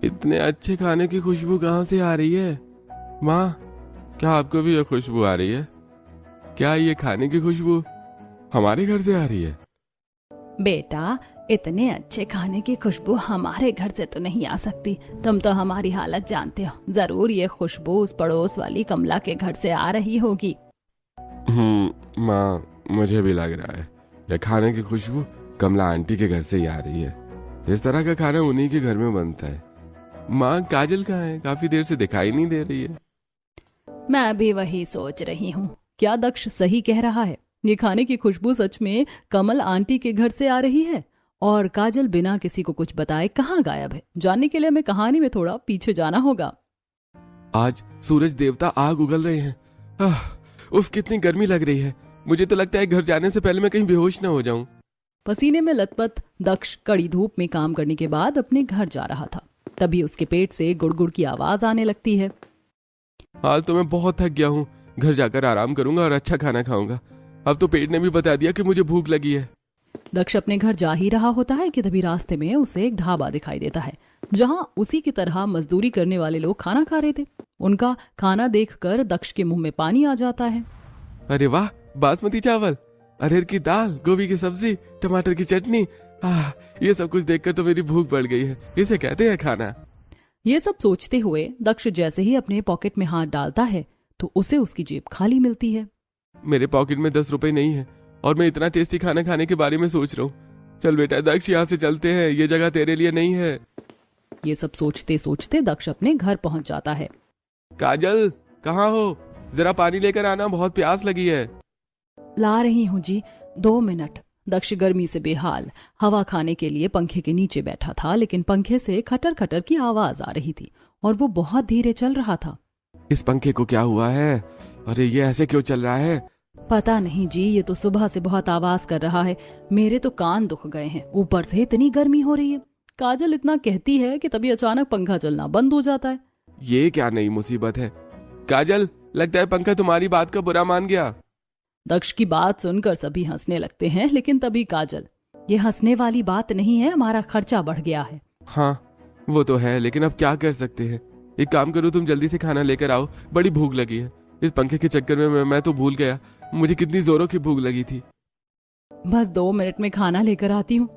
इतने अच्छे खाने की खुशबू कहाँ से आ रही है? माँ, क्या आपको भी ये खुशबू आ रही है? क्या ये खाने की खुशबू हमारे घर से आ रही है? बेटा, इतने अच्छे खाने की खुशबू हमारे घर से तो नहीं आ सकती। तुम तो हमारी हालत जानते हो। जरूर ये खुशबू उस पड़ोस वाली कमला के घर से आ रही होगी। माँ, मुझे भी लग रहा है ये खाने की खुशबू कमला आंटी के घर से ही आ रही है। इस तरह का खाना उन्हीं के घर में बनता है। माँ, काजल कहाँ है? काफी देर से दिखाई नहीं दे रही है। मैं भी वही सोच रही हूँ। क्या दक्ष सही कह रहा है? ये खाने की खुशबू सच में कमल आंटी के घर से आ रही है। और काजल बिना किसी को कुछ बताए कहाँ गायब है? जानने के लिए हमें कहानी में थोड़ा पीछे जाना होगा। आज सूरज देवता आग उगल रहे हैं। उफ, कितनी गर्मी लग रही है। मुझे तो लगता है घर जाने से पहले मैं कहीं बेहोश ना हो जाऊं। पसीने में लथपथ दक्ष कड़ी धूप में काम करने के बाद अपने घर जा रहा था। तभी उसके पेट से गुड़गुड़ की आवाज आने लगती है। आज तो मैं बहुत थक गया हूँ। घर जाकर आराम करूंगा और अच्छा खाना खाऊंगा। अब तो पेट ने भी बता दिया कि मुझे भूख लगी है। दक्ष अपने घर जा ही रहा होता है कि तभी रास्ते में उसे एक ढाबा दिखाई देता है, जहां उसी की तरह मजदूरी करने वाले लोग खाना खा रहे थे। उनका खाना देखकर दक्ष के मुंह में पानी आ जाता है। अरे वाह, बासमती चावल, अरहर की दाल, गोभी की सब्जी, टमाटर की चटनी। ये सब कुछ देखकर तो मेरी भूख बढ़ गई है। इसे कहते हैं खाना। ये सब सोचते हुए दक्ष जैसे ही अपने पॉकेट में हाथ डालता है तो उसे उसकी जेब खाली मिलती है। मेरे पॉकेट में 10 रुपए नहीं है और मैं इतना टेस्टी खाना खाने के बारे में सोच रहा हूँ। चल बेटा दक्ष, यहाँ से चलते हैं। ये जगह तेरे लिए नहीं है। ये सब सोचते सोचते दक्ष अपने घर पहुंच जाता है। काजल, कहाँ हो? जरा पानी लेकर आना, बहुत प्यास लगी है। ला रही हूँ जी, 2 मिनट। दक्ष गर्मी से बेहाल हवा खाने के लिए पंखे के नीचे बैठा था, लेकिन पंखे से खटर खटर की आवाज आ रही थी और वो बहुत धीरे चल रहा था। इस पंखे को क्या हुआ है? अरे ये ऐसे क्यों चल रहा है? पता नहीं जी, ये तो सुबह से बहुत आवाज कर रहा है। मेरे तो कान दुख गए हैं, ऊपर से इतनी गर्मी हो रही है। काजल इतना कहती है कि तभी अचानक पंखा चलना बंद हो जाता है। ये क्या नई मुसीबत है? काजल, लगता है पंखा तुम्हारी बात का बुरा मान गया। दक्ष की बात सुनकर सभी हंसने लगते हैं, लेकिन तभी काजल, ये हंसने वाली बात नहीं है, हमारा खर्चा बढ़ गया है। हाँ, वो तो है, लेकिन अब क्या कर सकते हैं। एक काम करो, तुम जल्दी से खाना लेकर आओ, बड़ी भूख लगी है। इस पंखे के चक्कर में मैं तो भूल गया मुझे कितनी जोरों की भूख लगी थी। बस 2 मिनट में खाना लेकर आती हूँ।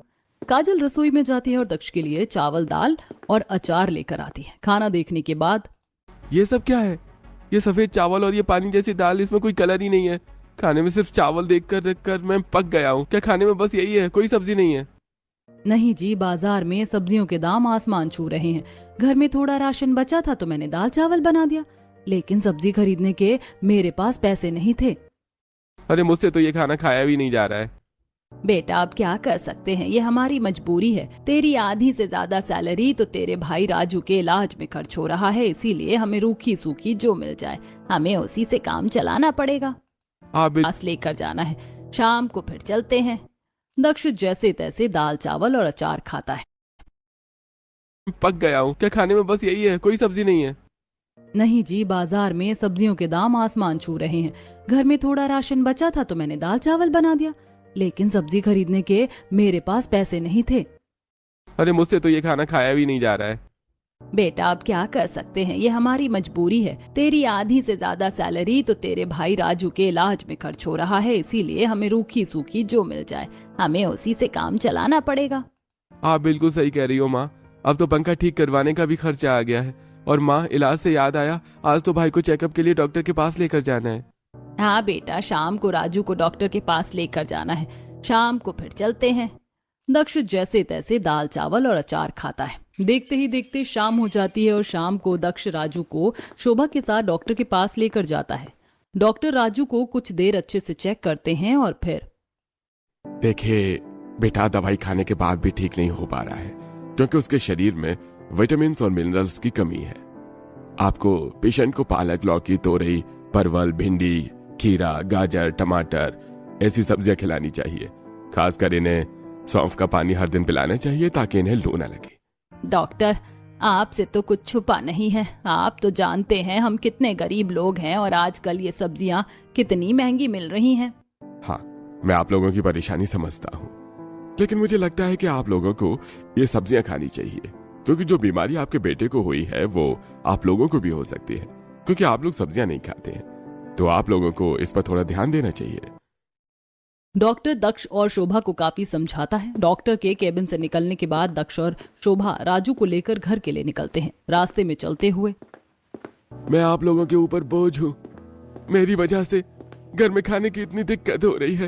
काजल रसोई में जाती है और दक्ष के लिए चावल, दाल और अचार लेकर आती है। खाना देखने के बाद, ये सब क्या है? ये सफेद चावल और ये पानी जैसी दाल, इसमें कोई कलर ही नहीं है। खाने में सिर्फ चावल देखकर मैं पक गया हूँ। क्या खाने में बस यही है, कोई सब्जी नहीं है? नहीं जी, बाजार में सब्जियों के दाम आसमान छू रहे हैं। घर में थोड़ा राशन बचा था तो मैंने दाल चावल बना दिया, लेकिन सब्जी खरीदने के मेरे पास पैसे नहीं थे। अरे मुझसे तो ये खाना खाया भी नहीं जा रहा है। बेटा, अब क्या कर सकते हैं, ये हमारी मजबूरी है। तेरी आधी से ज्यादा सैलरी तो तेरे भाई राजू के इलाज में खर्च हो रहा है, इसीलिए हमें रूखी सूखी जो मिल जाए हमें उसी से काम चलाना पड़ेगा। आप पास लेकर जाना है, शाम को फिर चलते हैं। दक्ष जैसे तैसे दाल चावल और अचार खाता है। पक गया हूँ। क्या खाने में बस यही है, कोई सब्जी नहीं है? नहीं जी, बाजार में सब्जियों के दाम आसमान छू रहे हैं। घर में थोड़ा राशन बचा था तो मैंने दाल चावल बना दिया, लेकिन सब्जी खरीदने के मेरे पास पैसे नहीं थे। अरे मुझसे तो ये खाना खाया भी नहीं जा रहा है। बेटा, अब क्या कर सकते हैं, ये हमारी मजबूरी है। तेरी आधी से ज्यादा सैलरी तो तेरे भाई राजू के इलाज में खर्च हो रहा है, इसीलिए हमें रूखी सूखी जो मिल जाए हमें उसी से काम चलाना पड़ेगा। आप बिल्कुल सही कह रही हो माँ। अब तो पंखा ठीक करवाने का भी खर्चा आ गया है। और माँ, इलाज से याद आया, आज तो भाई को चेकअप के लिए डॉक्टर के पास लेकर जाना है। हाँ बेटा, शाम को राजू को डॉक्टर के पास लेकर जाना है, शाम को फिर चलते हैं। दक्ष जैसे तैसे दाल चावल और अचार खाता है। देखते ही देखते शाम हो जाती है और शाम को दक्ष राजू को शोभा के साथ डॉक्टर के पास लेकर जाता है। डॉक्टर राजू को कुछ देर अच्छे से चेक करते हैं और फिर, देखिए बेटा, दवाई खाने के बाद भी ठीक नहीं हो पा रहा है क्योंकि उसके शरीर में विटामिन और मिनरल्स की कमी है। आपको पेशेंट को पालक, लौकी, तोरई, परवल, भिंडी, खीरा, गाजर, टमाटर ऐसी सब्जियां खिलानी चाहिए। खासकर इन्हें सौंफ का पानी हर दिन पिलाना चाहिए ताकि इन्हें लू न लगे। डॉक्टर, आपसे तो कुछ छुपा नहीं है। आप तो जानते हैं हम कितने गरीब लोग हैं और आजकल ये सब्जियां कितनी महंगी मिल रही हैं। हाँ, मैं आप लोगों की परेशानी समझता हूँ, लेकिन मुझे लगता है कि आप लोगों को ये सब्जियां खानी चाहिए। क्योंकि जो बीमारी आपके बेटे को हुई है वो आप लोगों को भी हो सकती है, क्योंकि आप लोग सब्जियां नहीं खाते हैं। तो आप लोगों को इस पर थोड़ा ध्यान देना चाहिए। डॉक्टर दक्ष और शोभा को काफी समझाता है। डॉक्टर के केबिन से निकलने के बाद दक्ष और शोभा राजू को लेकर घर के लिए निकलते हैं। रास्ते में चलते हुए, मैं आप लोगों के ऊपर बोझ हूँ। मेरी वजह से घर में खाने की इतनी दिक्कत हो रही है,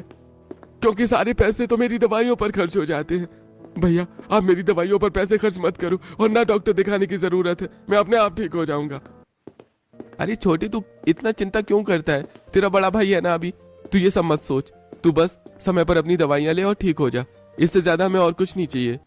क्योंकि सारे पैसे तो मेरी दवाइयों पर खर्च हो जाते हैं। भैया, आप मेरी दवाइयों पर पैसे खर्च मत करो, और ना डॉक्टर दिखाने की जरूरत है, मैं अपने आप ठीक हो जाऊंगा। अरे छोटी, तू इतना चिंता क्यों करता है? तेरा बड़ा भाई है ना अभी, तू ये सब मत सोच। तू बस समय पर अपनी दवाइयां ले और ठीक हो जा, इससे ज्यादा हमें और कुछ नहीं चाहिए।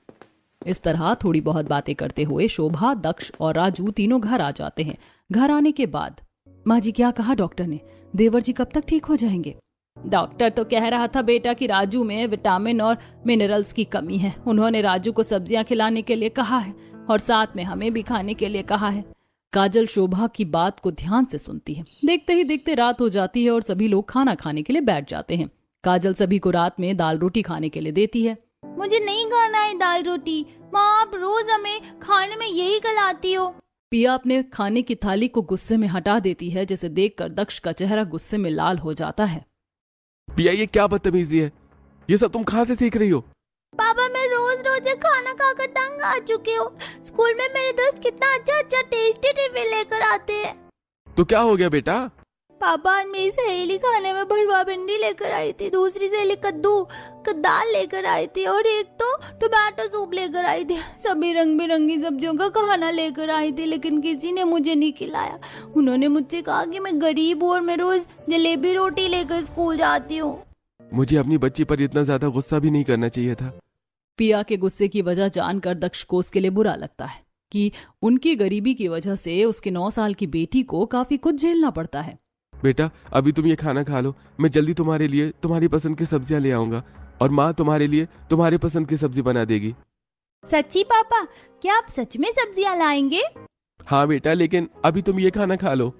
इस तरह थोड़ी बहुत बातें करते हुए शोभा, दक्ष और राजू तीनों घर आ जाते हैं। घर आने के बाद, माँ जी क्या कहा डॉक्टर ने? देवर जी कब तक ठीक हो जाएंगे? डॉक्टर तो कह रहा था बेटा कि राजू में विटामिन और मिनरल्स की कमी है। उन्होंने राजू को सब्जियां खिलाने के लिए कहा है और साथ में हमें भी खाने के लिए कहा है। काजल शोभा की बात को ध्यान से सुनती है। देखते ही देखते रात हो जाती है और सभी लोग खाना खाने के लिए बैठ जाते हैं। काजल सभी को रात में दाल रोटी खाने के लिए देती है। मुझे नहीं खाना है दाल रोटी, माँ आप रोज हमें खाने में यही खिलाती हो। पिया अपने खाने की थाली को गुस्से में हटा देती है, जिसे देखकर दक्ष का चेहरा गुस्से में लाल हो जाता है। पिया, ये क्या बदतमीजी है? ये सब तुम कहाँ से सीख रही हो? पापा, मैं रोज रोज खाना खाकर तंग आ चुकी हूँ। स्कूल में मेरे दोस्त कितना अच्छा अच्छा टेस्टी टिफिन लेकर आते हैं। तो क्या हो गया बेटा? पापा, आज मेरी सहेली खाने में भरवा भिंडी लेकर आई थी, दूसरी सहेली कद्दू का दाल लेकर आई थी और एक तो टोमेटो सूप लेकर आई थी। सभी रंग बिरंगी सब्जियों का खाना लेकर आई थी, लेकिन किसी ने मुझे नहीं खिलाया। उन्होंने मुझसे कहा कि मैं गरीब हूँ और मैं रोज जलेबी रोटी लेकर स्कूल जाती हूँ। मुझे अपनी बच्ची पर इतना ज्यादा गुस्सा भी नहीं करना चाहिए था। पिया के गुस्से की वजह जानकर दक्ष को उसके लिए बुरा लगता है कि उनकी गरीबी की वजह से उसकी 9 साल की बेटी को काफी कुछ झेलना पड़ता है। बेटा, अभी तुम ये खाना खा लो, मैं जल्दी तुम्हारे लिए तुम्हारी पसंद की सब्जियां ले आऊंगा और माँ तुम्हारे लिए तुम्हारी पसंद की सब्जी बना देगी। सच्ची पापा, क्या आप सच में सब्जियां लाएंगे? हाँ बेटा, लेकिन अभी तुम ये खाना खा लो।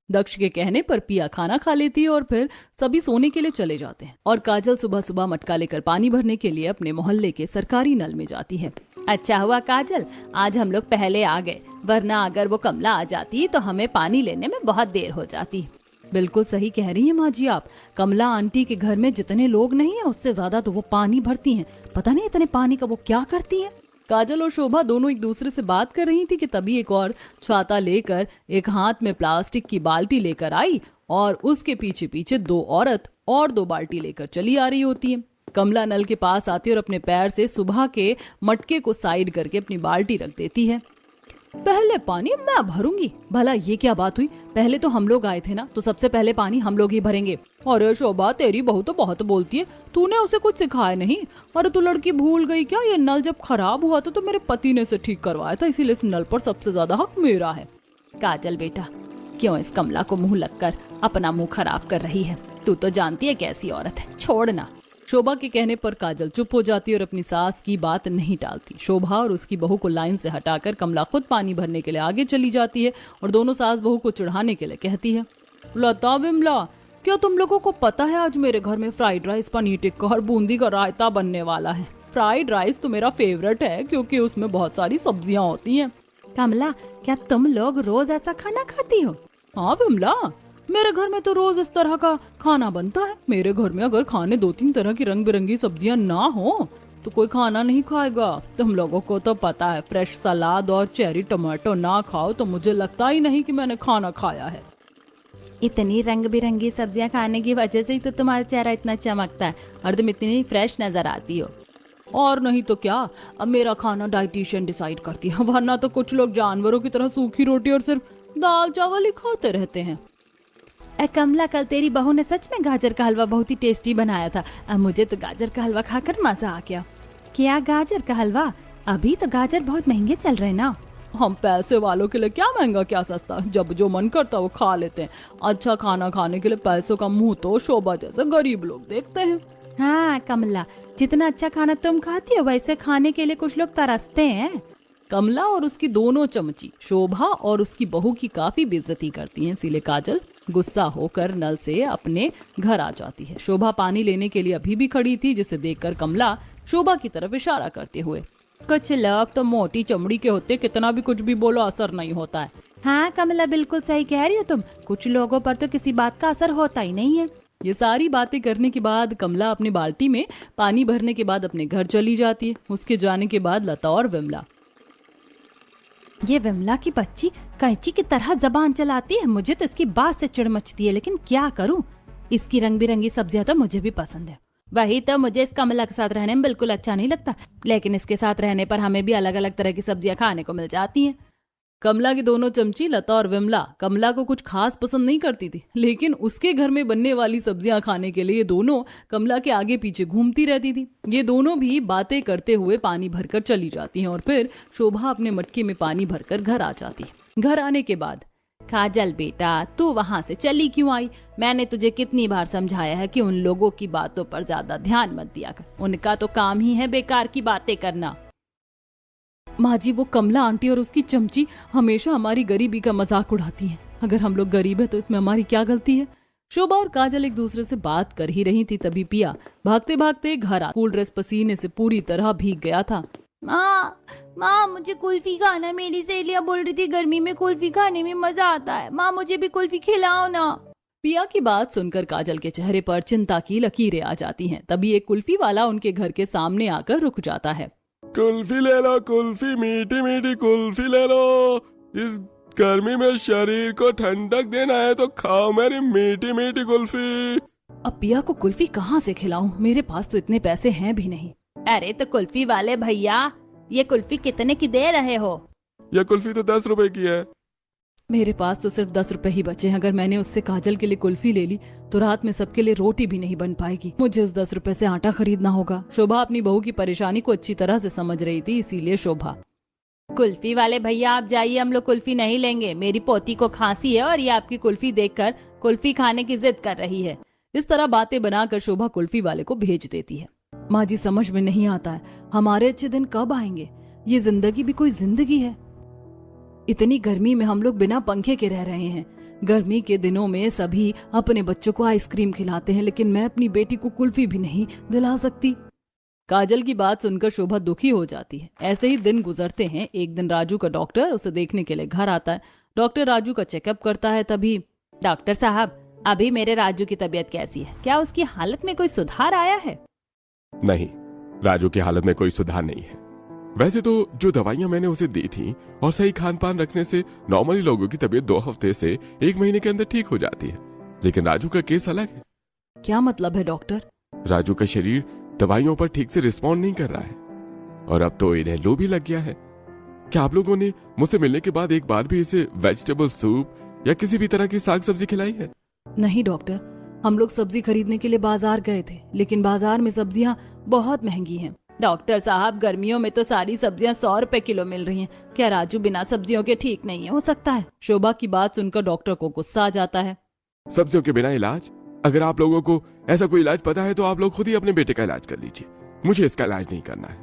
दक्ष के कहने पर पिया खाना खा लेती है और फिर सभी सोने के लिए चले जाते हैं। और काजल सुबह सुबह मटका लेकर पानी भरने के लिए अपने मोहल्ले के सरकारी नल में जाती है। अच्छा हुआ काजल, आज हम लोग पहले आ गए, वरना अगर वो कमला आ जाती तो हमें पानी लेने में बहुत देर हो जाती। बिल्कुल सही कह रही हैं माँ जी आप। कमला आंटी के घर में जितने लोग नहीं है उससे ज्यादा तो वो पानी भरती हैं। पता नहीं इतने पानी का वो क्या करती हैं। काजल और शोभा दोनों एक दूसरे से बात कर रही थी कि तभी एक और छाता लेकर एक हाथ में प्लास्टिक की बाल्टी लेकर आई और उसके पीछे पीछे 2 औरत और 2 बाल्टी लेकर चली आ रही होती है। कमला नल के पास आती है और अपने पैर से सुबह के मटके को साइड करके अपनी बाल्टी रख देती है। पहले पानी मैं भरूंगी। भला ये क्या बात हुई? पहले तो हम लोग आए थे ना, तो सबसे पहले पानी हम लोग ही भरेंगे। अरे शोभा, तेरी बहू तो बहुत बोलती है, तूने उसे कुछ सिखाया नहीं। अरे तू लड़की भूल गई क्या? ये नल जब खराब हुआ था तो मेरे पति ने इसे ठीक करवाया था, इसीलिए इस नल पर सबसे ज्यादा हक मेरा है। काजल बेटा, क्यों इस कमला को मुंह लगकर अपना मुंह खराब कर रही है? तू तो जानती है कैसी औरत है, छोड़ना। शोभा के कहने पर काजल चुप हो जाती है और अपनी सास की बात नहीं टालती। शोभा और उसकी बहू को लाइन से हटाकर कमला खुद पानी भरने के लिए आगे चली जाती है और दोनों सास बहू को चढ़ाने के लिए कहती है, लता विमला, क्या तुम लोगों को पता है आज मेरे घर में फ्राइड राइस, पनीर टिक्का और बूंदी का रायता बनने वाला है। फ्राइड राइस तो मेरा फेवरेट है क्योंकि उसमें बहुत सारी सब्जियां होती हैं। कमला, क्या तुम लोग रोज ऐसा खाना खाती हो? हाँ विमला, मेरे घर में तो रोज इस तरह का खाना बनता है। मेरे घर में अगर खाने 2-3 तरह की रंग बिरंगी सब्जियां ना हो तो कोई खाना नहीं खाएगा। तुम लोगों को तो पता है, फ्रेश सलाद और चेरी टमाटो ना खाओ तो मुझे लगता ही नहीं कि मैंने खाना खाया है। इतनी रंग बिरंगी सब्जियां खाने की वजह से ही तो तुम्हारा चेहरा इतना चमकता है और तुम इतनी फ्रेश नजर आती हो। और नहीं तो क्या, अब मेरा खाना डाइटिशियन डिसाइड करती है, वरना तो कुछ लोग जानवरों की तरह सूखी रोटी और सिर्फ दाल चावल ही खाते रहते हैं। कमला, कल तेरी बहू ने सच में गाजर का हलवा बहुत ही टेस्टी बनाया था। अब मुझे तो गाजर का हलवा खाकर मजा आ गया। क्या गाजर का हलवा? अभी तो गाजर बहुत महंगे चल रहे ना। हम पैसे वालों के लिए क्या महंगा क्या सस्ता, जब जो मन करता वो खा लेते हैं। अच्छा खाना खाने के लिए पैसों का मुंह तो शोभा जैसे गरीब लोग देखते हैं। हाँ कमला, जितना अच्छा खाना तुम खाती हो वैसे खाने के लिए कुछ लोग तरसते हैं। कमला और उसकी दोनों चमची शोभा और उसकी बहू की काफी बेइज्जती करती हैं, इसीलिए काजल गुस्सा होकर नल से अपने घर आ जाती है। शोभा पानी लेने के लिए अभी भी खड़ी थी, जिसे देखकर कमला शोभा की तरफ इशारा करते हुए, कुछ लोग तो मोटी चमड़ी के होते, कितना भी कुछ भी बोलो असर नहीं होता है। हाँ कमला, बिल्कुल सही कह रही हो तुम। कुछ लोगों पर तो किसी बात का असर होता ही नहीं है। ये सारी बातें करने के बाद कमला अपनी बाल्टी में पानी भरने के बाद अपने घर चली जाती है। उसके जाने के बाद लता और विमला, ये विमला की बच्ची कैंची की तरह जबान चलाती है। मुझे तो इसकी बात से चिढ़ मचती है, लेकिन क्या करूं। इसकी रंग बिरंगी सब्जियां तो मुझे भी पसंद है। वही तो, मुझे इस कमला के साथ रहने में बिल्कुल अच्छा नहीं लगता, लेकिन इसके साथ रहने पर हमें भी अलग अलग तरह की सब्जियां खाने को मिल जाती हैं। कमला की दोनों चमची लता और विमला कमला को कुछ खास पसंद नहीं करती थी, लेकिन उसके घर में बनने वाली सब्जियां खाने के लिए ये दोनों कमला के आगे पीछे घूमती रहती थी। ये दोनों भी बातें करते हुए पानी भरकर चली जाती हैं और फिर शोभा अपने मटके में पानी भरकर घर आ जाती है। घर आने के बाद, काजल बेटा, तू वहाँ से चली क्यों आई? मैंने तुझे कितनी बार समझाया है कि उन लोगों की बातों पर ज्यादा ध्यान मत दिया कर। उनका तो काम ही है बेकार की बातें करना। माँ जी, वो कमला आंटी और उसकी चमची हमेशा हमारी गरीबी का मजाक उड़ाती हैं। अगर हम लोग गरीब है तो इसमें हमारी क्या गलती है? शोभा और काजल एक दूसरे से बात कर ही रही थी, तभी पिया भागते भागते घर आ। स्कूल ड्रेस पसीने से पूरी तरह भीग गया था। माँ मुझे कुल्फी खाना, मेरी सहेलियां बोल रही थी गर्मी में कुल्फी खाने में मजा आता है। माँ मुझे भी कुल्फी खिलाओ ना। पिया की बात सुनकर काजल के चेहरे पर चिंता की लकीरें आ जाती हैं। तभी एक कुल्फी वाला उनके घर के सामने आकर रुक जाता है। कुल्फी ले लो, कुल्फी, मीठी मीठी कुल्फी ले लो। इस गर्मी में शरीर को ठंडक देना है तो खाओ मेरी मीठी मीठी कुल्फी। अब पिया को कुल्फी कहाँ से खिलाऊं? मेरे पास तो इतने पैसे हैं भी नहीं। अरे तो कुल्फी वाले भैया, ये कुल्फी कितने की दे रहे हो? यह कुल्फी तो 10 रुपए की है। मेरे पास तो सिर्फ 10 रुपए ही बचे हैं। अगर मैंने उससे काजल के लिए कुल्फी ले ली तो रात में सबके लिए रोटी भी नहीं बन पाएगी। मुझे उस 10 रुपए से आटा खरीदना होगा। शोभा अपनी बहू की परेशानी को अच्छी तरह से समझ रही थी, इसीलिए शोभा, कुल्फी वाले भैया आप जाइए, हम लोग कुल्फी नहीं लेंगे। मेरी पोती को खांसी है और ये आपकी कुल्फी देखकर कुल्फी खाने की जिद कर रही है। इस तरह बातें बनाकर शोभा कुल्फी वाले को भेज देती है। माँ जी, समझ में नहीं आता है हमारे अच्छे दिन कब आएंगे। ये जिंदगी भी कोई जिंदगी है? इतनी गर्मी में हम लोग बिना पंखे के रह रहे हैं। गर्मी के दिनों में सभी अपने बच्चों को आइसक्रीम खिलाते हैं, लेकिन मैं अपनी बेटी को कुल्फी भी नहीं दिला सकती। काजल की बात सुनकर शोभा दुखी हो जाती है। ऐसे ही दिन गुजरते हैं। एक दिन राजू का डॉक्टर उसे देखने के लिए घर आता है। डॉक्टर राजू का चेकअप करता है। तभी, डॉक्टर साहब, अभी मेरे राजू की तबीयत कैसी है? क्या उसकी हालत में कोई सुधार आया है? नहीं, राजू की हालत में कोई सुधार नहीं है। वैसे तो जो दवाइयां मैंने उसे दी थी और सही खान पान रखने से नॉर्मली लोगों की तबीयत 2 हफ्ते से 1 महीने के अंदर ठीक हो जाती है, लेकिन राजू का केस अलग है। क्या मतलब है डॉक्टर? राजू का शरीर दवाइयों पर ठीक से रिस्पॉन्ड नहीं कर रहा है और अब तो इन्हें लू भी लग गया है। क्या आप लोगों ने मुझसे मिलने के बाद एक बार भी इसे वेजिटेबल सूप या किसी भी तरह की साग सब्जी खिलाई है? नहीं डॉक्टर, हम लोग सब्जी खरीदने के लिए बाजार गए थे, लेकिन बाजार में सब्जियां बहुत महंगी हैं। डॉक्टर साहब, गर्मियों में तो सारी सब्जियां 100 रुपए किलो मिल रही हैं। क्या राजू बिना सब्जियों के ठीक नहीं हो सकता है? शोभा की बात सुनकर डॉक्टर को गुस्सा आ जाता है। सब्जियों के बिना इलाज? अगर आप लोगों को ऐसा कोई इलाज पता है तो आप लोग खुद ही अपने बेटे का इलाज कर लीजिए। मुझे इसका इलाज नहीं करना है।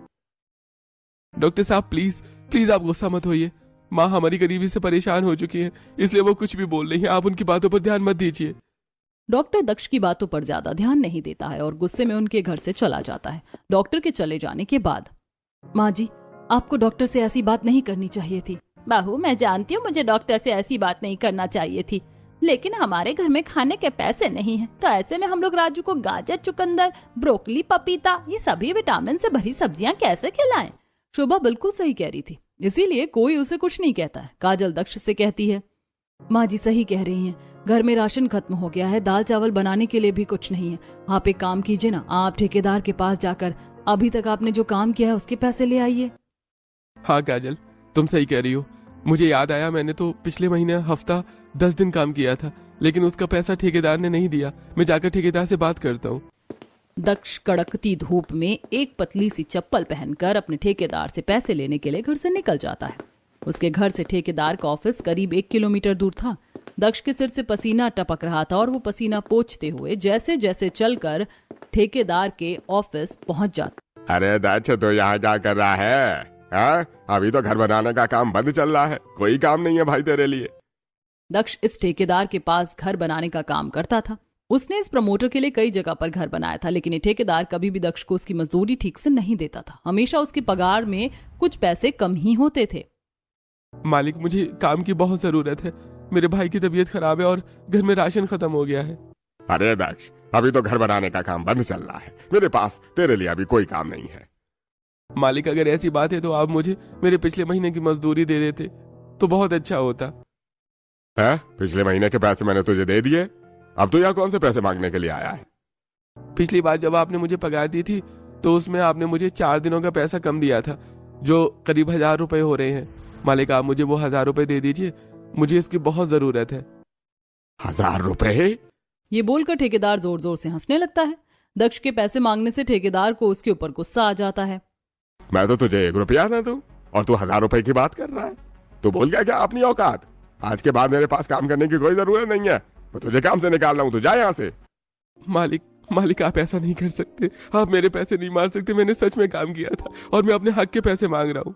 डॉक्टर साहब प्लीज प्लीज आप गुस्सा मत होइए। माँ हमारी गरीबी से परेशान हो चुकी है, इसलिए वो कुछ भी बोल रही है। आप उनकी बातों पर ध्यान मत दीजिए। डॉक्टर दक्ष की बातों पर ज्यादा ध्यान नहीं देता है और गुस्से में उनके घर से चला जाता है। डॉक्टर के चले जाने के बाद, माँ जी, आपको डॉक्टर से ऐसी बात नहीं करनी चाहिए थी। बहू, मैं जानती हूँ मुझे डॉक्टर से ऐसी बात नहीं करना चाहिए थी, लेकिन हमारे घर में खाने के पैसे नहीं हैं, तो ऐसे में हम लोग राजू को गाजर, चुकंदर, ब्रोकली, पपीता, ये सभी विटामिन से भरी सब्जियां कैसे खिलाएं? शोभा बिल्कुल सही कह रही थी, इसीलिए कोई उसे कुछ नहीं कहता है। काजल दक्ष से कहती है, माँ जी सही कह रही हैं, घर में राशन खत्म हो गया है, दाल चावल बनाने के लिए भी कुछ नहीं है। आप एक काम कीजिए ना, आप ठेकेदार के पास जाकर अभी तक आपने जो काम किया है उसके पैसे ले आइए। हाँ काजल, तुम सही कह रही हो। मुझे याद आया, मैंने तो पिछले महीने हफ्ता 10 दिन काम किया था, लेकिन उसका पैसा ठेकेदार ने नहीं दिया। मैं जाकर ठेकेदार से बात करता हूँ। दक्ष कड़कती धूप में एक पतली सी चप्पल पहनकर अपने ठेकेदार से पैसे लेने के लिए घर से निकल जाता है। उसके घर से ठेकेदार का ऑफिस करीब 1 किलोमीटर दूर था। दक्ष के सिर से पसीना टपक रहा था और वो पसीना पोंछते हुए जैसे जैसे चलकर ठेकेदार के ऑफिस पहुंच जाता। अरे दक्ष, तो यहाँ क्या कर रहा है? हाँ? अभी तो घर बनाने का काम बंद चल रहा है, कोई काम नहीं है भाई तेरे लिए। दक्ष इस ठेकेदार के पास घर बनाने का काम करता था। उसने इस प्रमोटर के लिए कई जगह पर घर बनाया था, लेकिन ये ठेकेदार कभी भी दक्ष को उसकी मजदूरी ठीक से नहीं देता था। हमेशा उसकी पगार में कुछ पैसे कम ही होते थे। मालिक, मुझे काम की बहुत जरूरत है। मेरे भाई की तबीयत खराब है और घर में राशन खत्म हो गया है। अरे दक्ष, अभी तो घर बनाने का काम बंद चल रहा है, मेरे पास तेरे लिए अभी कोई काम नहीं है। मालिक, अगर ऐसी बात है तो आप मुझे मेरे पिछले महीने की मजदूरी दे देते तो बहुत अच्छा होता है? पिछले महीने के पैसे मैंने तुझे दे दिए, अब तो यहाँ कौन से पैसे मांगने के लिए आया है? पिछली बार जब आपने मुझे पगार दी थी तो उसमें आपने मुझे 4 दिनों का पैसा कम दिया था, जो करीब 1000 रुपए हो रहे हैं। मालिक, आप मुझे वो 1000 रुपए दे दीजिए, मुझे इसकी बहुत जरूरत है। 1000 रुपए? ये बोलकर ठेकेदार जोर जोर से हंसने लगता है। दक्ष के पैसे मांगने से ठेकेदार को उसके ऊपर गुस्सा आ जाता है। मैं तो तुझे 1 रुपया ना दूं और तू 1000 रुपए की बात कर रहा है? तू बोल गया क्या अपनी औकात? आज के बाद मेरे पास काम करने की कोई जरूरत नहीं है, मैं तुझे काम से निकाल रहा हूं, तू जा यहाँ से। मालिक, आप ऐसा नहीं कर सकते, आप मेरे पैसे नहीं मार सकते। मैंने सच में काम किया था और मैं अपने हक के पैसे मांग रहा हूँ।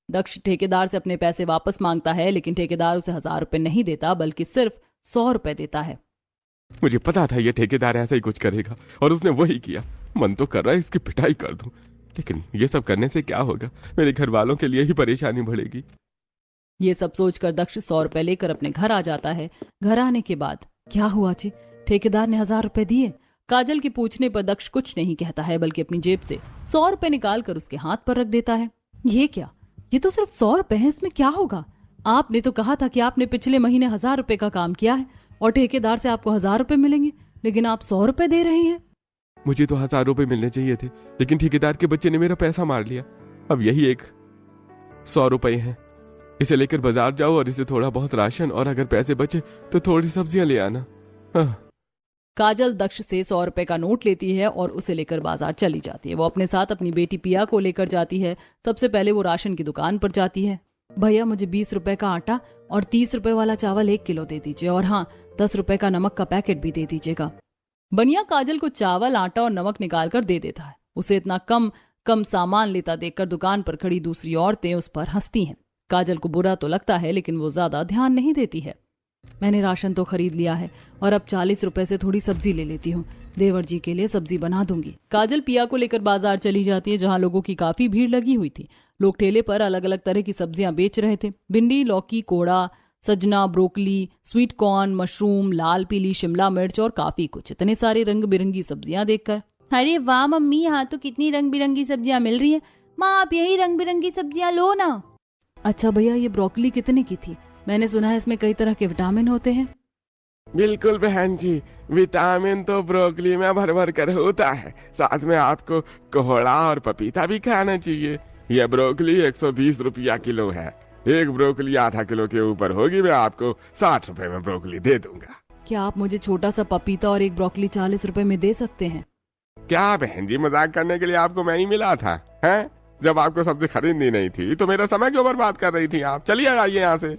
दक्ष ठेकेदार से अपने पैसे वापस मांगता है, लेकिन ठेकेदार उसे 1000 रुपए नहीं देता बल्कि सिर्फ 100 रुपए देता है। मुझे पता था ये ठेकेदार ऐसा ही कुछ करेगा और उसने वही किया। मन तो कर रहा है इसकी पिटाई कर दूं, लेकिन ये सब करने से क्या होगा, मेरे घर वालों के लिए ही परेशानी बढ़ेगी। ये सब सोचकर दक्ष 100 रुपए लेकर अपने घर आ जाता है। घर आने के बाद, क्या हुआ जी, ठेकेदार ने 1000 रुपए दिए? काजल के पूछने पर दक्ष कुछ नहीं कहता है, बल्कि अपनी जेब से 100 रुपए निकाल कर उसके हाथ पर रख देता है। ये क्या, ये तो सिर्फ 100 रुपए है, इसमें क्या होगा? आपने तो कहा था कि आपने पिछले महीने 1000 रुपए का काम किया है और ठेकेदार से आपको 1000 रुपए मिलेंगे, लेकिन आप 100 रुपए दे रहे हैं। मुझे तो 1000 रुपए मिलने चाहिए थे, लेकिन ठेकेदार के बच्चे ने मेरा पैसा मार लिया। अब यही एक 100 रुपए है, इसे लेकर बाजार जाओ और इसे थोड़ा बहुत राशन और अगर पैसे बचे तो थोड़ी सब्जियां ले आना। काजल दक्ष से 100 रुपए का नोट लेती है और उसे लेकर बाजार चली जाती है। वो अपने साथ अपनी बेटी पिया को लेकर जाती है। सबसे पहले वो राशन की दुकान पर जाती है। भैया, मुझे 20 रुपए का आटा और 30 रुपए वाला चावल 1 किलो दे दीजिए, और हाँ, 10 रुपए का नमक का पैकेट भी दे दीजिएगा। बनिया काजल को चावल, आटा और नमक निकाल कर दे देता है। उसे इतना कम सामान लेता देखकर दुकान पर खड़ी दूसरी औरतें उस पर हंसती हैं। काजल को बुरा तो लगता है, लेकिन वो ज्यादा ध्यान नहीं देती है। मैंने राशन तो खरीद लिया है और अब 40 रुपए से थोड़ी सब्जी ले लेती हूँ, देवर जी के लिए सब्जी बना दूंगी। काजल पिया को लेकर बाजार चली जाती है, जहाँ लोगों की काफी भीड़ लगी हुई थी। लोग ठेले पर अलग अलग तरह की सब्जियां बेच रहे थे। भिंडी, लौकी, कोड़ा, सजना, ब्रोकली, स्वीट कॉर्न, मशरूम, लाल पीली शिमला मिर्च और काफी कुछ। इतने सारे रंग बिरंगी सब्जियां देखकर, अरे वाह मम्मी, यहाँ तो कितनी रंग बिरंगी सब्जियां मिल रही है। माँ, आप यही रंग बिरंगी सब्जियां लो ना। अच्छा भैया, ये ब्रोकली कितने की थी? मैंने सुना है इसमें कई तरह के विटामिन होते हैं। बिल्कुल बहन जी, विटामिन तो ब्रोकली में भर भर कर होता है, साथ में आपको कोहड़ा और पपीता भी खाना चाहिए। यह ब्रोकली 120 रुपया किलो है। एक ब्रोकली आधा किलो के ऊपर होगी, मैं आपको 60 रुपए में ब्रोकली दे दूंगा। क्या आप मुझे छोटा सा पपीता और एक ब्रोकली 40 रुपए में दे सकते हैं? क्या बहन जी, मजाक करने के लिए आपको मैं ही मिला था हैं? जब आपको सब्जी खरीदनी नहीं थी तो मेरा समय क्यों बर्बाद कर रही थी आप? चलिए आइए यहाँ से।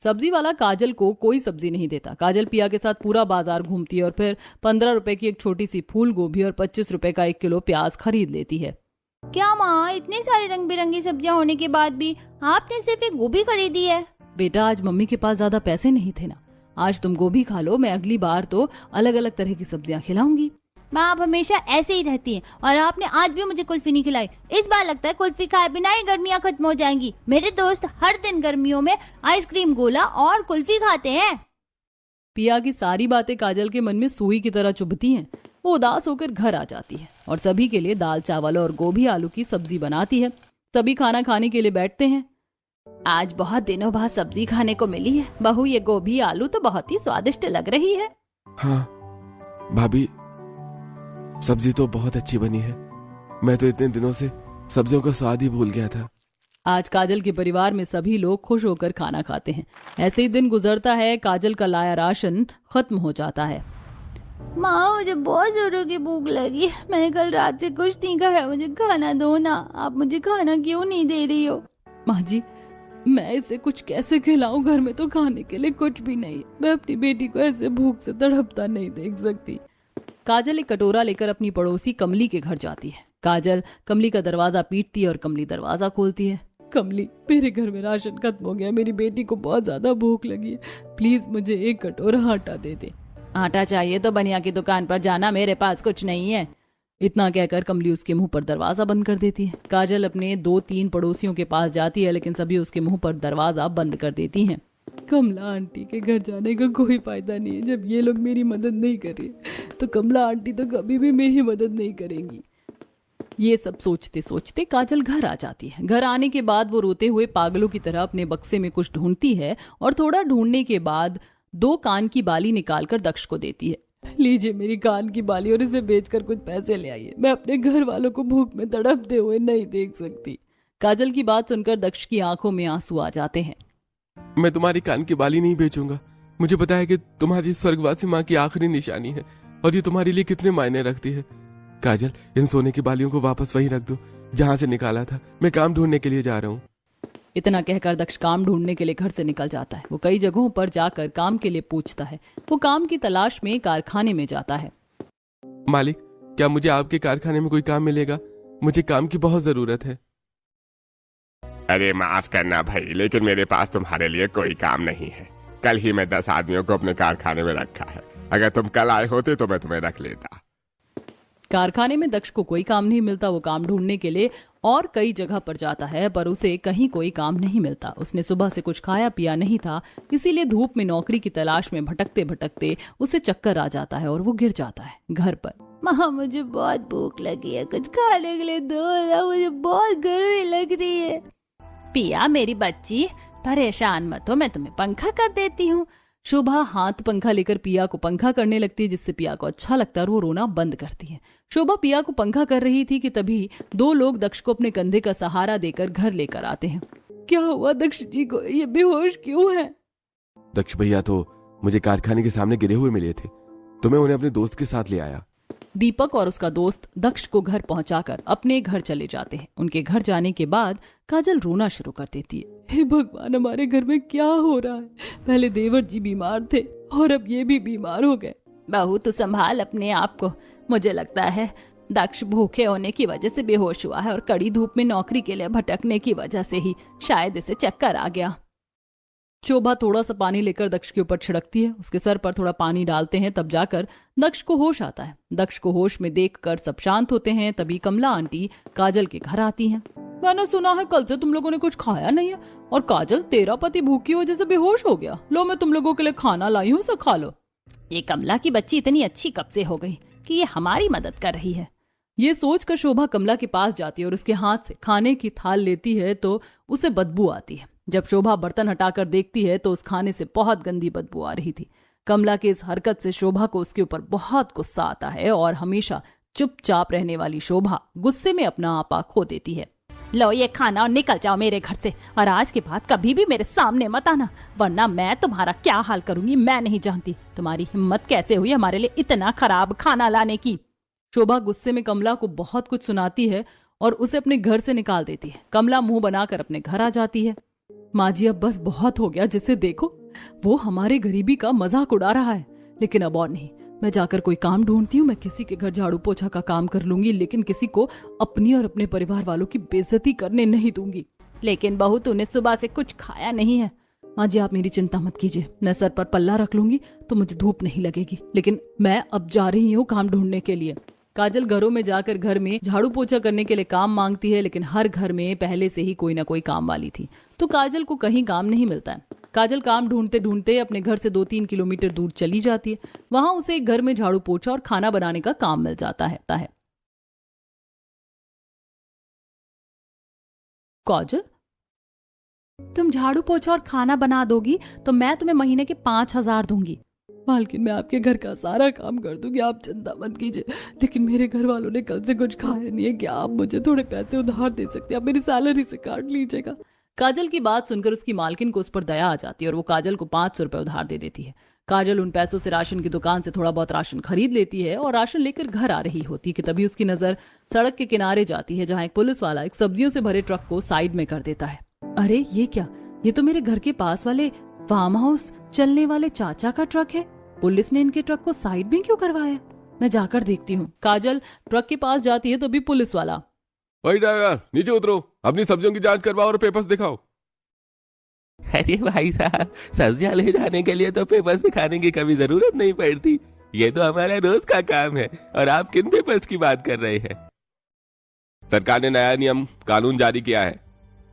सब्जी वाला काजल को कोई सब्जी नहीं देता। काजल पिया के साथ पूरा बाजार घूमती है और फिर 15 रुपए की एक छोटी सी फूल गोभी और 25 रुपए का 1 किलो प्याज खरीद लेती है। क्या माँ, इतने सारे रंग बिरंगी सब्जियां होने के बाद भी आपने सिर्फ एक गोभी खरीदी है? बेटा, आज मम्मी के पास ज्यादा पैसे नहीं थे ना, आज तुम गोभी खा लो, मैं अगली बार तो अलग अलग तरह की सब्जियां खिलाऊंगी। माँ, आप हमेशा ऐसे ही रहती हैं और आपने आज भी मुझे कुल्फी नहीं खिलाई। इस बार लगता है कुल्फी खाए बिना ही गर्मियाँ खत्म हो जाएंगी। मेरे दोस्त हर दिन गर्मियों में आइसक्रीम, गोला और कुल्फी खाते हैं। पिया की सारी बातें काजल के मन में सुई की तरह चुभती हैं। वो उदास होकर घर आ जाती है और सभी के लिए दाल चावल और गोभी आलू की सब्जी बनाती है। सभी खाना खाने के लिए बैठते हैं। आज बहुत दिनों बाद सब्जी खाने को मिली है। बहू, ये गोभी आलू तो बहुत ही स्वादिष्ट लग रही है। हाँ भाभी, सब्जी तो बहुत अच्छी बनी है। मैं तो इतने दिनों से सब्जियों का स्वाद ही भूल गया था। आज काजल के परिवार में सभी लोग खुश होकर खाना खाते हैं। ऐसे ही दिन गुजरता है। काजल का लाया राशन खत्म हो जाता है। माँ, मुझे बहुत जोरों की भूख लगी। मैंने कल रात से कुछ नहीं खाया, मुझे खाना दो ना। आप मुझे खाना क्यों नहीं दे रही हो? माँ जी, मैं इसे कुछ कैसे खिलाऊं? घर में तो खाने के लिए कुछ भी नहीं। मैं अपनी बेटी को ऐसे भूख से तड़पता नहीं देख सकती। काजल एक कटोरा लेकर अपनी पड़ोसी कमली के घर जाती है। काजल कमली का दरवाजा पीटती है और कमली दरवाजा खोलती है। कमली, मेरे घर में राशन खत्म हो गया, मेरी बेटी को बहुत ज्यादा भूख लगी है, प्लीज मुझे एक कटोरा आटा दे दे। आटा चाहिए तो बनिया की दुकान पर जाना, मेरे पास कुछ नहीं है। इतना कहकर कमली उसके मुंह पर दरवाजा बंद कर देती है। काजल अपने 2-3 पड़ोसियों के पास जाती है, लेकिन सभी उसके मुंह पर दरवाजा बंद कर देती हैं। कमला आंटी के घर जाने का कोई फायदा नहीं है। जब ये लोग मेरी मदद नहीं कर रहे तो कमला आंटी तो कभी भी मेरी मदद नहीं करेंगी। ये सब सोचते सोचते काजल घर आ जाती है। घर आने के बाद वो रोते हुए पागलों की तरह अपने बक्से में कुछ ढूंढती है और थोड़ा ढूंढने के बाद 2 कान की बाली निकालकर दक्ष को देती है। लीजिए मेरी कान की बाली और इसे बेचकर कुछ पैसे ले आइए। मैं अपने घर वालों को भूख में तड़पते हुए नहीं देख सकती। काजल की बात सुनकर दक्ष की आंखों में आंसू आ जाते हैं। मैं तुम्हारी कान की बाली नहीं बेचूंगा। मुझे पता है कि तुम्हारी स्वर्गवासी माँ की आखिरी निशानी है और ये तुम्हारे लिए कितने मायने रखती है। काजल, इन सोने की बालियों को वापस वहीं रख दो जहां से निकाला था। मैं काम ढूंढने के लिए जा रहा हूँ। इतना कहकर दक्ष काम ढूंढने के लिए घर से निकल जाता है। वो कई जगहों पर जाकर काम के लिए पूछता है। वो काम की तलाश में कारखाने में जाता है। मालिक, क्या मुझे आपके कारखाने में कोई काम मिलेगा? मुझे काम की बहुत जरूरत है। अरे माफ करना भाई, लेकिन मेरे पास तुम्हारे लिए कोई काम नहीं है। कल ही मैं 10 आदमियों को अपने कारखाने में रखा है। अगर तुम कल आए होते तो मैं तुम्हें रख लेता। कारखाने में दक्ष को कोई काम नहीं मिलता। वो काम ढूंढने के लिए और कई जगह पर जाता है, पर उसे कहीं कोई काम नहीं मिलता। उसने सुबह से कुछ खाया पिया नहीं था, इसीलिए धूप में नौकरी की तलाश में भटकते भटकते उसे चक्कर आ जाता है और वो गिर जाता है घर पर। माँ मुझे बहुत भूख लगी है, कुछ खाने के लिए दो ना, मुझे बहुत गर्मी लग रही है। पिया मेरी बच्ची, परेशान मत हो, मैं तुम्हें पंखा कर देती हूँ। शोभा हाथ पंखा लेकर पिया को पंखा करने लगती है, जिससे पिया को अच्छा लगता है और वो रोना बंद करती है। शोभा पिया को पंखा कर रही थी कि तभी 2 लोग दक्ष को अपने कंधे का सहारा देकर घर लेकर आते हैं। क्या हुआ दक्ष जी को? ये बेहोश क्यों है? दक्ष भैया तो मुझे कारखाने के सामने गिरे हुए मिले थे, तो मैं उन्हें अपने दोस्त के साथ ले आया। दीपक और उसका दोस्त दक्ष को घर पहुंचाकर अपने घर चले जाते हैं। उनके घर जाने के बाद काजल रोना शुरू कर देती है। हे भगवान, हमारे घर में क्या हो रहा है? पहले देवर जी बीमार थे और अब ये भी बीमार हो गए। बहू तू संभाल अपने आप को। मुझे लगता है दक्ष भूखे होने की वजह से बेहोश हुआ है और कड़ी धूप में नौकरी के लिए भटकने की वजह से ही शायद इसे चक्कर आ गया। शोभा थोड़ा सा पानी लेकर दक्ष के ऊपर छिड़कती है। उसके सर पर थोड़ा पानी डालते हैं, तब जाकर दक्ष को होश आता है। दक्ष को होश में देखकर सब शांत होते हैं। तभी कमला आंटी काजल के घर आती हैं। मैंने सुना है कल से तुम लोगों ने कुछ खाया नहीं है और काजल तेरा पति भूख की वजह से बेहोश हो गया। लो मैं तुम लोगों के लिए खाना लाई हूँ, उसे खा लो। ये कमला की बच्ची इतनी अच्छी कब से हो गई कि ये हमारी मदद कर रही है। ये सोचकर शोभा कमला के पास जाती है और उसके हाथ से खाने की थाल लेती है तो उसे बदबू आती है। जब शोभा बर्तन हटाकर देखती है तो उस खाने से बहुत गंदी बदबू आ रही थी। कमला की इस हरकत से शोभा को उसके ऊपर बहुत गुस्सा आता है और हमेशा चुपचाप रहने वाली शोभा गुस्से में अपना आपा खो देती है। लो ये खाना और निकल जाओ मेरे घर से, और आज के बाद कभी भी मेरे सामने मत आना, वरना मैं तुम्हारा क्या हाल करूंगी मैं नहीं जानती। तुम्हारी हिम्मत कैसे हुई हमारे लिए इतना खराब खाना लाने की? शोभा गुस्से में कमला को बहुत कुछ सुनाती है और उसे अपने घर से निकाल देती है। कमला मुंह बनाकर अपने घर आ जाती है। माँ जी, अब बस बहुत हो गया, जिसे देखो वो हमारे गरीबी का मजाक उड़ा रहा है, लेकिन अब और नहीं। मैं जाकर कोई काम ढूंढती हूँ। मैं किसी के घर झाड़ू पोछा का काम कर लूंगी, लेकिन किसी को अपनी और अपने परिवार वालों की बेइज्जती करने नहीं दूंगी। लेकिन बहू तूने सुबह से कुछ खाया नहीं है। माँ जी आप मेरी चिंता मत कीजिए, मैं सर पर पल्ला रख लूंगी तो मुझे धूप नहीं लगेगी, लेकिन मैं अब जा रही हूँ काम ढूंढने के लिए। काजल घरों में जाकर घर में झाड़ू पोछा करने के लिए काम मांगती है, लेकिन हर घर में पहले से ही कोई ना कोई काम वाली थी, तो काजल को कहीं काम नहीं मिलता है। काजल काम ढूंढते ढूंढते अपने घर से 2-3 किलोमीटर दूर चली जाती है। वहां उसे एक घर में झाड़ू पोछा और खाना बनाने का काम मिल जाता है। काजल, तुम झाड़ू पोछा और खाना बना दोगी तो मैं तुम्हें महीने के 5,000 दूंगी। मालकिन मैं आपके घर का सारा काम कर दूंगी, आप चिंता मत कीजिए, लेकिन मेरे घर वालों ने कल से कुछ खाया नहीं है। क्या आप मुझे थोड़े पैसे उधार दे सकते हैं? आप मेरी सैलरी से काट लीजिएगा। काजल की बात सुनकर उसकी मालकिन को उस पर दया आ जाती है और वो काजल को 500 रुपए उधार दे देती है। काजल उन पैसों से राशन की दुकान से थोड़ा बहुत राशन खरीद लेती है और राशन लेकर घर आ रही होती है कि तभी उसकी नजर सड़क के किनारे जाती है, जहाँ एक पुलिस वाला एक सब्जियों से भरे ट्रक को साइड में कर देता है। अरे ये क्या, ये तो मेरे घर के पास वाले फार्म हाउस चलने वाले चाचा का ट्रक है। पुलिस ने इनके ट्रक को साइड में क्यों करवाया? मैं जाकर देखती हूँ। काजल ट्रक के पास जाती है, तभी पुलिस वाला, भाई ड्राइवर नीचे उतरो, अपनी सब्जियों की जांच करवाओ और पेपर्स दिखाओ। अरे भाई साहब, सब्जियां ले जाने के लिए तो पेपर्स दिखाने की कभी जरूरत नहीं पड़ती। ये तो हमारा रोज का काम है। और आप किन पेपर्स की बात कर रहे हैं? सरकार ने नया नियम कानून जारी किया है।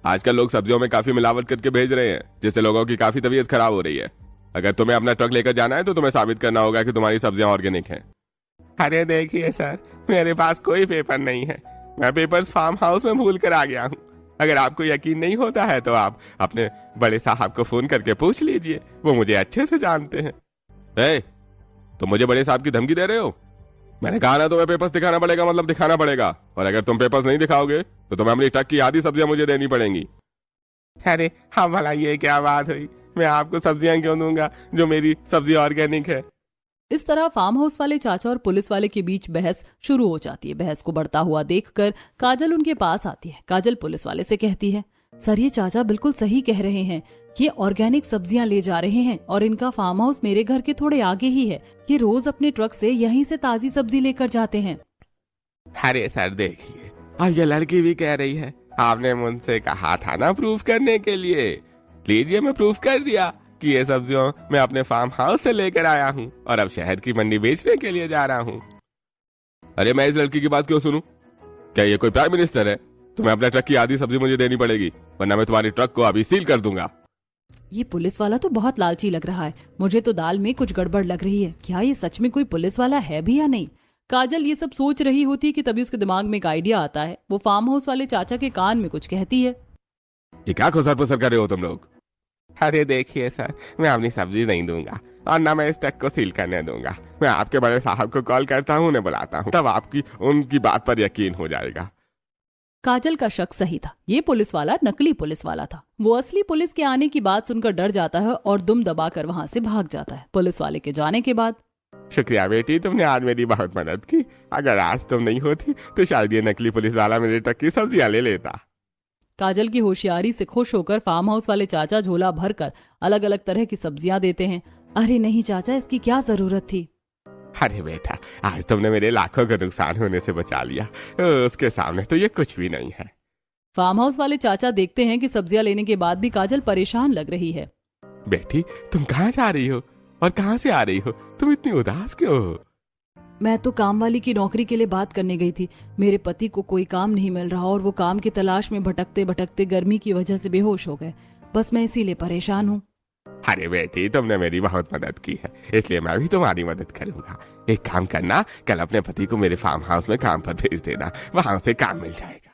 आजकल लोग सब्जियों में काफी मिलावट करके भेज रहे हैं, जिससे लोगों की काफी तबीयत खराब हो रही है। अगर तुम्हें अपना ट्रक लेकर जाना है तो तुम्हें साबित करना होगा कि तुम्हारी सब्जियां ऑर्गेनिक हैं। अरे देखिए सर, मेरे पास कोई पेपर नहीं है। मैं पेपर्स फार्म हाउस में भूल कर आ गया हूँ। अगर आपको यकीन नहीं होता है तो आप अपने बड़े साहब को फोन करके पूछ लीजिए, वो मुझे अच्छे से जानते हैं। तुम मुझे बड़े साहब की धमकी दे रहे हो? मैंने कहा ना तुम्हें पेपर्स दिखाना पड़ेगा, मतलब दिखाना पड़ेगा। और अगर तुम पेपर्स नहीं दिखाओगे तो तुम्हें अपनी ट्रक की आधी सब्जियां मुझे देनी पड़ेंगी। अरे हाँ, भला ये क्या बात हुई? मैं आपको सब्जियां क्यों दूंगा जो मेरी सब्जी ऑर्गेनिक है? इस तरह फार्म हाउस वाले चाचा और पुलिस वाले के बीच बहस शुरू हो जाती है। बहस को बढ़ता हुआ देखकर काजल उनके पास आती है। काजल पुलिस वाले से कहती है, सर ये चाचा बिल्कुल सही कह रहे हैं। ये ऑर्गेनिक सब्जियां ले जा रहे हैं और इनका फार्म हाउस मेरे घर के थोड़े आगे ही है। ये रोज अपने ट्रक से यहीं से ताजी सब्जी लेकर जाते हैं। अरे सर देखिए, अब ये लड़की भी कह रही है, आपने मुझसे कहा था ना प्रूफ करने के लिए। लीजिए, मैं प्रूफ कर दिया कि ये सब्जियों मैं अपने फार्म हाउस से लेकर आया हूँ और अब शहर की मंडी बेचने के लिए जा रहा हूँ। अरे मैं इस लड़की की बात क्यों सुनूं? क्या ये कोई प्राइम मिनिस्टर है? तुम्हें अपने ट्रक की आधी सब्जी मुझे देनी पड़ेगी, वरना मैं तुम्हारी ट्रक को अभी सील कर दूंगा। ये पुलिस वाला तो बहुत लालची लग रहा है। मुझे तो दाल में कुछ गड़बड़ लग रही है। क्या ये सच में कोई पुलिस वाला है भी या नहीं? काजल ये सब सोच रही होती है कि तभी उसके दिमाग में एक आइडिया आता है। वो फार्म हाउस वाले चाचा के कान में कुछ कहती है। ये क्या खुसर पुसर कर रहे हो तुम लोग? अरे देखिए सर, मैं अपनी सब्जी नहीं दूंगा और ना मैं इस ट्रक को सील करने दूंगा। मैं आपके बड़े साहब को कॉल करता हूँ, उन्हें बुलाता हूँ, तब आपकी उनकी बात पर यकीन हो जाएगा। काजल का शक सही था। ये पुलिस वाला नकली पुलिस वाला था। वो असली पुलिस के आने की बात सुनकर डर जाता है और दुम दबाकर वहां से भाग जाता है। पुलिस वाले के जाने के बाद, शुक्रिया बेटी, तुमने आज मेरी बहुत मदद की। अगर आज तुम नहीं होती तो शायद ये नकली पुलिस वाला मेरे ट्रक की सब्जियां ले लेता। काजल की होशियारी से खुश होकर फार्म हाउस वाले चाचा झोला भरकर अलग अलग तरह की सब्जियां देते हैं। अरे नहीं चाचा, इसकी क्या जरूरत थी? अरे बेटा, आज तुमने मेरे लाखों का नुकसान होने से बचा लिया। उसके सामने तो ये कुछ भी नहीं है। फार्म हाउस वाले चाचा देखते हैं कि सब्जियां लेने के बाद भी काजल परेशान लग रही है। बेटी, तुम कहाँ जा रही हो और कहाँ से आ रही हो? तुम इतनी उदास क्यों हो? मैं तो काम वाली की नौकरी के लिए बात करने गई थी। मेरे पति को कोई काम नहीं मिल रहा और वो काम की तलाश में भटकते भटकते गर्मी की वजह से बेहोश हो गए। बस मैं इसीलिए परेशान हूँ। अरे बेटी, तुमने मेरी बहुत मदद की है, इसलिए मैं भी तुम्हारी मदद करूंगा। एक काम करना, कल अपने पति को मेरे फार्म हाउस में काम पर भेज देना, वहां से काम मिल जाएगा।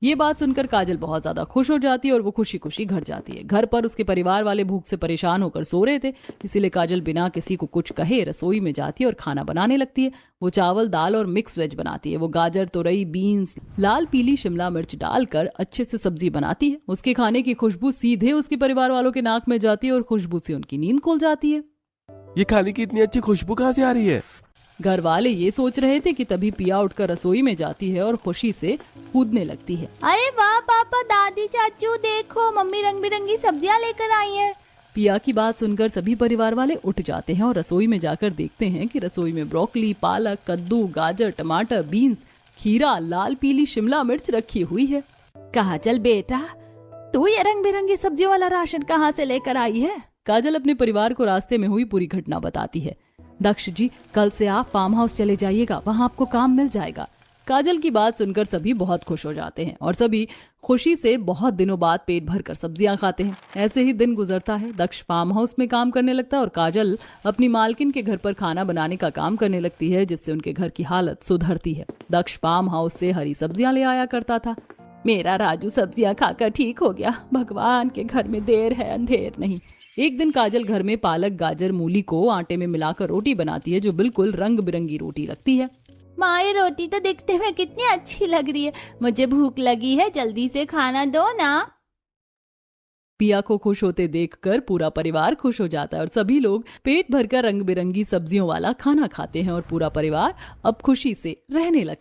ये बात सुनकर काजल बहुत ज्यादा खुश हो जाती है और वो खुशी खुशी घर जाती है। घर पर उसके परिवार वाले भूख से परेशान होकर सो रहे थे, इसीलिए काजल बिना किसी को कुछ कहे रसोई में जाती है और खाना बनाने लगती है। वो चावल, दाल और मिक्स वेज बनाती है। वो गाजर, तुरई, बीन्स, लाल पीली शिमला मिर्च डालकर अच्छे से सब्जी बनाती है। उसके खाने की खुशबू सीधे उसके परिवार वालों के नाक में जाती है और खुशबू से उनकी नींद खुल जाती है। ये खाने की इतनी अच्छी खुशबू कहाँ से आ रही है? घर वाले ये सोच रहे थे कि तभी पिया उठकर रसोई में जाती है और खुशी से कूदने लगती है। अरे वाह पापा, दादी, चाचू, देखो मम्मी रंग बिरंगी सब्जियां लेकर आई है। पिया की बात सुनकर सभी परिवार वाले उठ जाते हैं और रसोई में जाकर देखते हैं कि रसोई में ब्रोकली, पालक, कद्दू, गाजर, टमाटर, बीन्स, खीरा, लाल पीली शिमला मिर्च रखी हुई है। काजल बेटा, तू ये रंग बिरंगी सब्जियों वाला राशन कहाँ से लेकर आई है? काजल अपने परिवार को रास्ते में हुई पूरी घटना बताती है। दक्ष जी, कल से आप फार्म हाउस चले जाइएगा, वहाँ आपको काम मिल जाएगा। काजल की बात सुनकर सभी बहुत खुश हो जाते हैं और सभी खुशी से बहुत दिनों बाद पेट भरकर सब्जियां खाते हैं। ऐसे ही दिन गुजरता है। दक्ष फार्म हाउस में काम करने लगता है और काजल अपनी मालकिन के घर पर खाना बनाने का काम करने लगती है, जिससे उनके घर की हालत सुधरती है। दक्ष फार्म हाउस से हरी सब्जियां ले आया करता था। मेरा राजू सब्जियां खाकर ठीक हो गया। भगवान के घर में देर है अंधेर नहीं। एक दिन काजल घर में पालक, गाजर, मूली को आटे में मिलाकर रोटी बनाती है, जो बिल्कुल रंग बिरंगी रोटी लगती है। माँ, ये रोटी तो दिखने में कितनी अच्छी लग रही है। मुझे भूख लगी है, जल्दी से खाना दो ना। पिया को खुश होते देखकर पूरा परिवार खुश हो जाता है और सभी लोग पेट भरकर रंग बिरंगी सब्जियों वाला खाना खाते हैं और पूरा परिवार अब खुशी से रहने लगता है।